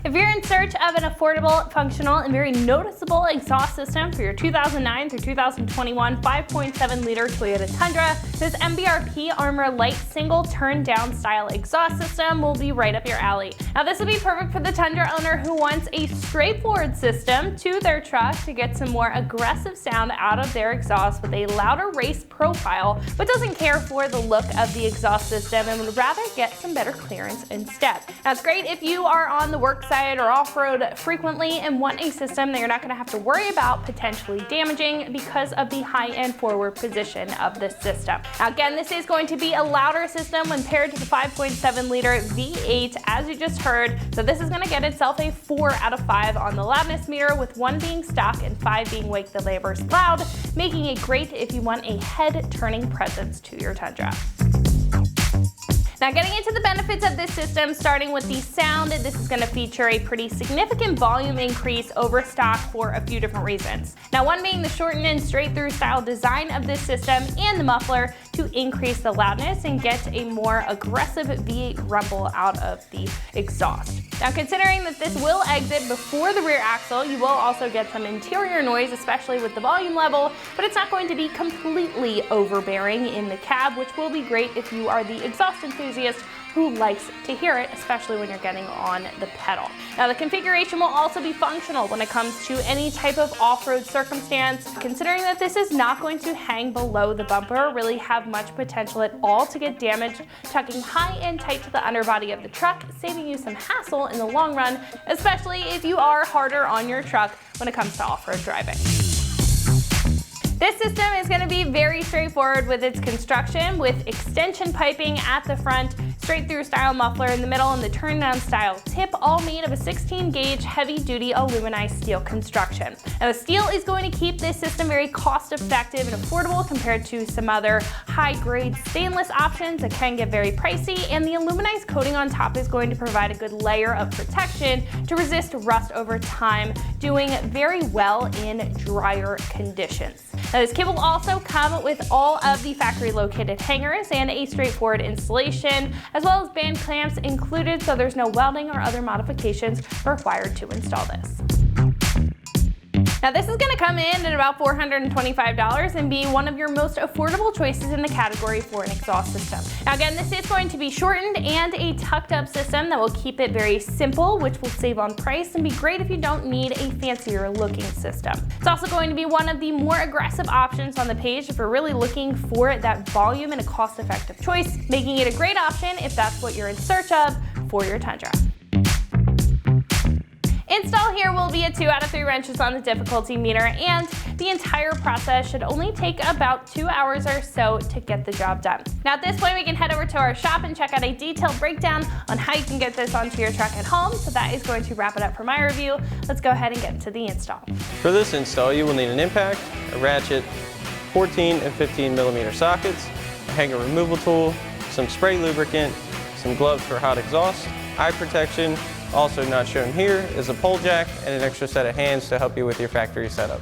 If you're in search of an affordable, functional, and very noticeable exhaust system for your 2009 through 2021 5.7-liter Toyota Tundra, this MBRP Armor Light single turn-down style exhaust system will be right up your alley. Now this will be perfect for the Tundra owner who wants a straightforward system to their truck to get some more aggressive sound out of their exhaust with a louder race profile, but doesn't care for the look of the exhaust system and would rather get some better clearance instead. Now it's great if you are on the work site or off-road frequently and want a system that you're not going to have to worry about potentially damaging because of the high-end forward position of this system. Now again, this is going to be a louder system when paired to the 5.7-liter V8 as you just heard, so this is going to get itself a 4 out of 5 on the loudness meter, with 1 being stock and 5 being Wake the Laborers loud, making it great if you want a head-turning presence to your Tundra. Now getting into the benefits of this system, starting with the sound, this is going to feature a pretty significant volume increase over stock for a few different reasons. Now one being the shortened and straight through style design of this system and the muffler to increase the loudness and get a more aggressive V8 rumble out of the exhaust. Now considering that this will exit before the rear axle, you will also get some interior noise, especially with the volume level, but it's not going to be completely overbearing in the cab, which will be great if you are the exhaust enthusiast who likes to hear it, especially when you're getting on the pedal. Now the configuration will also be functional when it comes to any type of off-road circumstance, considering that this is not going to hang below the bumper, really have much potential at all to get damaged, tucking high and tight to the underbody of the truck, saving you some hassle in the long run, especially if you are harder on your truck when it comes to off-road driving. This system is going to be very straightforward with its construction, with extension piping at the front, straight through style muffler in the middle, and the turn down style tip, all made of a 16 gauge heavy duty aluminized steel construction. Now the steel is going to keep this system very cost effective and affordable compared to some other high grade stainless options that can get very pricey, and the aluminized coating on top is going to provide a good layer of protection to resist rust over time, doing very well in drier conditions. Now this kit will also come with all of the factory located hangers and a straightforward installation, as well as band clamps included, so there's no welding or other modifications required to install this. Now this is going to come in at about $425 and be one of your most affordable choices in the category for an exhaust system. Now again, this is going to be shortened and a tucked up system that will keep it very simple, which will save on price and be great if you don't need a fancier looking system. It's also going to be one of the more aggressive options on the page if you're really looking for that volume and a cost effective choice, making it a great option if that's what you're in search of for your Tundra. Install here will be a 2 out of 3 wrenches on the difficulty meter, and the entire process should only take about 2 hours or so to get the job done. Now at this point we can head over to our shop and check out a detailed breakdown on how you can get this onto your truck at home, so that is going to wrap it up for my review. Let's go ahead and get into the install. For this install you will need an impact, a ratchet, 14 and 15 millimeter sockets, a hanger removal tool, some spray lubricant, some gloves for hot exhaust, eye protection. Also not shown here is a pole jack and an extra set of hands to help you with your factory setup.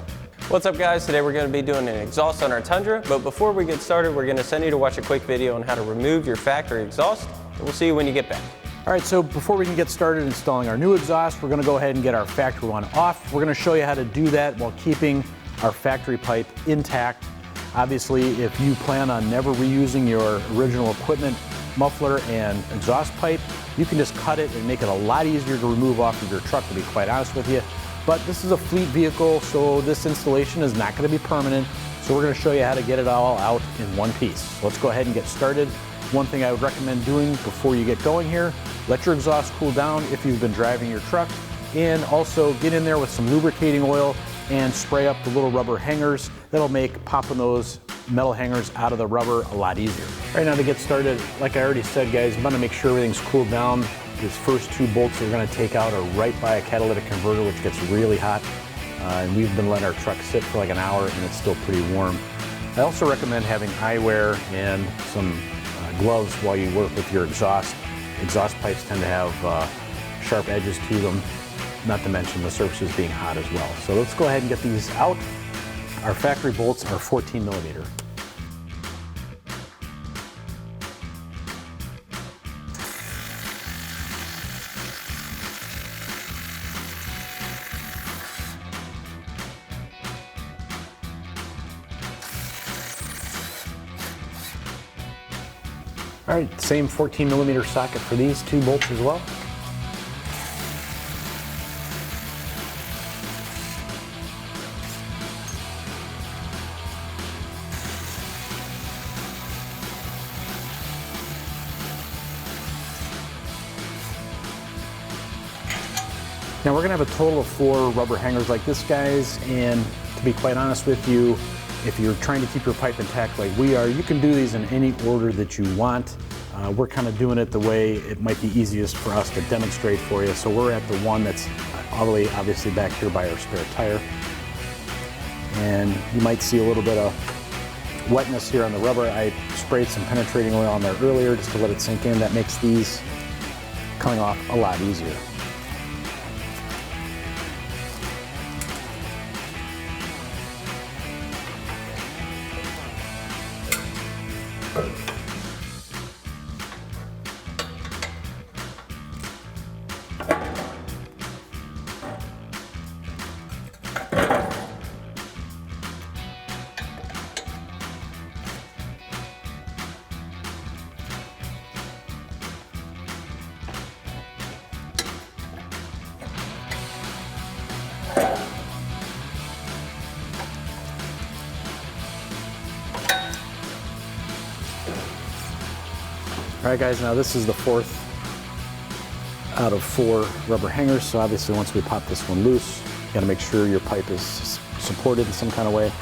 What's up guys, today we're going to be doing an exhaust on our Tundra, but before we get started we're going to send you to watch a quick video on how to remove your factory exhaust, and we'll see you when you get back. Alright, so before we can get started installing our new exhaust, we're going to go ahead and get our factory one off. We're going to show you how to do that while keeping our factory pipe intact. Obviously, if you plan on never reusing your original equipment, muffler and exhaust pipe, you can just cut it and make it a lot easier to remove off of your truck, to be quite honest with you. But this is a fleet vehicle, so this installation is not going to be permanent. So we're going to show you how to get it all out in one piece. So let's go ahead and get started. One thing I would recommend doing before you get going here, let your exhaust cool down if you've been driving your truck, and also get in there with some lubricating oil and spray up the little rubber hangers. That'll make popping those metal hangers out of the rubber a lot easier. Right now to get started, like I already said guys, you want to make sure everything's cooled down. These first 2 bolts that we're going to take out are right by a catalytic converter, which gets really hot. And we've been letting our truck sit for like an hour and it's still pretty warm. I also recommend having eyewear and some gloves while you work with your exhaust. Exhaust pipes tend to have sharp edges to them, not to mention the surfaces being hot as well. So let's go ahead and get these out. Our factory bolts are 14 millimeter. All right, same 14mm socket for these 2 bolts as well. Now we're gonna have a total of 4 rubber hangers like this, guys, and to be quite honest with you, if you're trying to keep your pipe intact like we are, you can do these in any order that you want. We're kind of doing it the way it might be easiest for us to demonstrate for you. So we're at the one that's all the way obviously back here by our spare tire. And you might see a little bit of wetness here on the rubber. I sprayed some penetrating oil on there earlier just to let it sink in. That makes these coming off a lot easier. All right, guys, now this is the 4th out of 4 rubber hangers. So obviously once we pop this one loose, you gotta make sure your pipe is supported in some kind of way.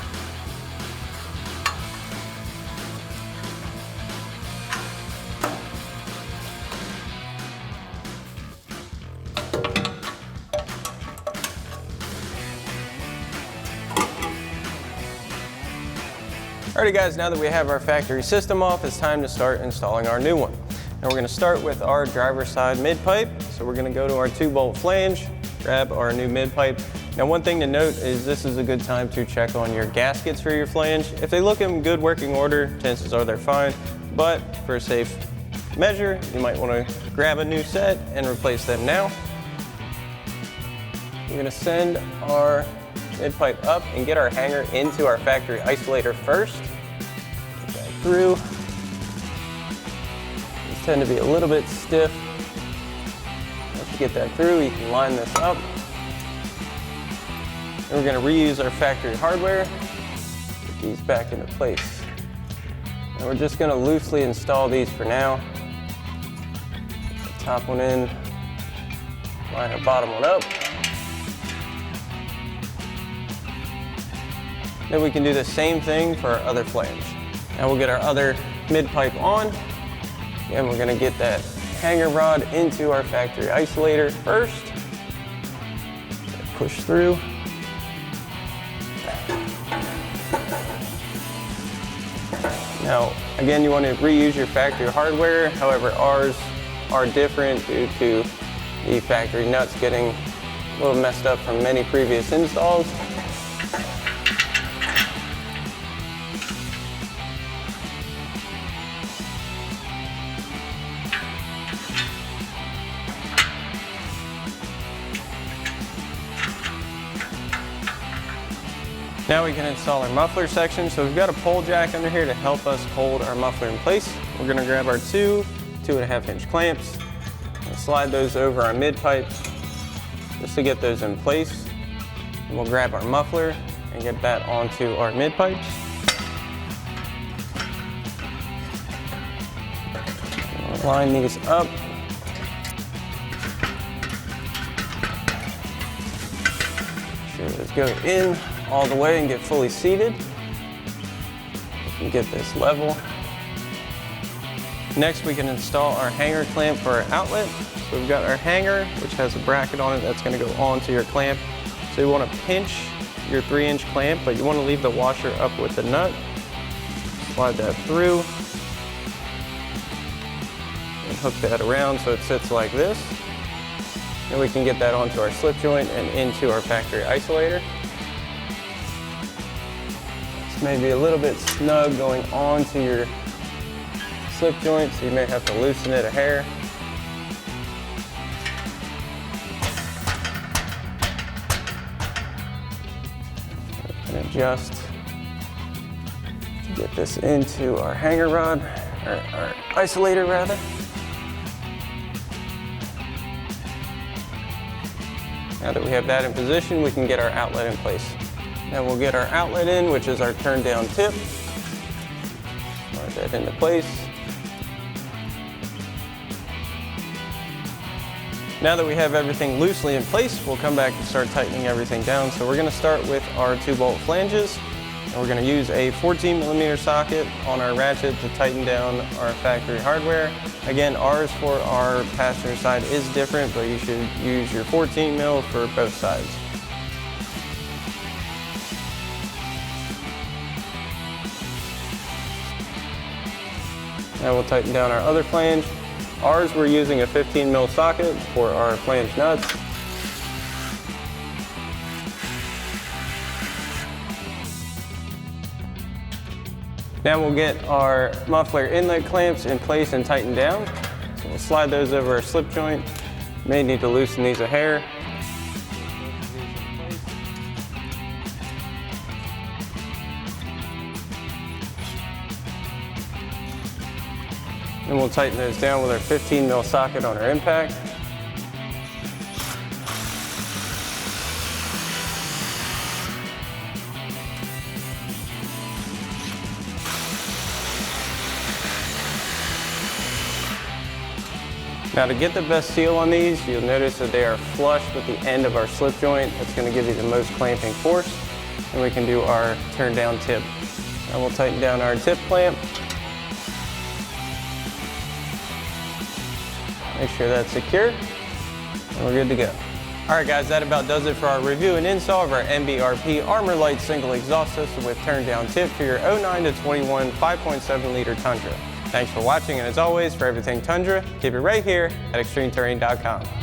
Alrighty guys, now that we have our factory system off, it's time to start installing our new one. Now we're going to start with our driver's side mid pipe. So we're going to go to our 2-bolt flange, grab our new mid pipe. Now one thing to note is this is a good time to check on your gaskets for your flange. If they look in good working order, chances are they're fine, but for a safe measure, you might want to grab a new set and replace them now. We're going to send our mid pipe up and get our hanger into our factory isolator first. Get that through. These tend to be a little bit stiff. Once you get that through, you can line this up. And we're going to reuse our factory hardware. Get these back into place. And we're just going to loosely install these for now. Get the top one in, line our bottom one up. Then we can do the same thing for our other flange. Now we'll get our other mid pipe on, and we're gonna get that hanger rod into our factory isolator first. Push through. Now, again, you want to reuse your factory hardware. However, ours are different due to the factory nuts getting a little messed up from many previous installs. Now we can install our muffler section. So we've got a pole jack under here to help us hold our muffler in place. We're gonna grab our 2.5-inch clamps and slide those over our mid pipe just to get those in place. And we'll grab our muffler and get that onto our mid pipes. We'll line these up. Make sure those go in all the way and get fully seated. We can get this level. Next, we can install our hanger clamp for our outlet. So we've got our hanger, which has a bracket on it that's going to go onto your clamp. So you want to pinch your 3-inch clamp, but you want to leave the washer up with the nut. Slide that through and hook that around so it sits like this. And we can get that onto our slip joint and into our factory isolator. Maybe a little bit snug going onto your slip joint, so you may have to loosen it a hair. And adjust to get this into our hanger rod, or our isolator rather. Now that we have that in position, we can get our outlet in place. Now we'll get our outlet in, which is our turn down tip. Slide that into place. Now that we have everything loosely in place, we'll come back and start tightening everything down. So we're going to start with our 2-bolt flanges. And we're going to use a 14mm socket on our ratchet to tighten down our factory hardware. Again, ours for our passenger side is different, but you should use your 14mm for both sides. Now we'll tighten down our other flange. Ours, we're using a 15mm socket for our flange nuts. Now we'll get our muffler inlet clamps in place and tightened down. So we'll slide those over our slip joint. May need to loosen these a hair. And we'll tighten those down with our 15mm socket on our impact. Now to get the best seal on these, you'll notice that they are flush with the end of our slip joint. That's going to give you the most clamping force. And we can do our turn down tip. Now we'll tighten down our tip clamp. Make sure that's secure, and we're good to go. All right guys, that about does it for our review and install of our MBRP Armor Light single exhaust system with turn down tip for your 09 to 21 5.7 liter Tundra. Thanks for watching, and as always, for everything Tundra, keep it right here at ExtremeTerrain.com.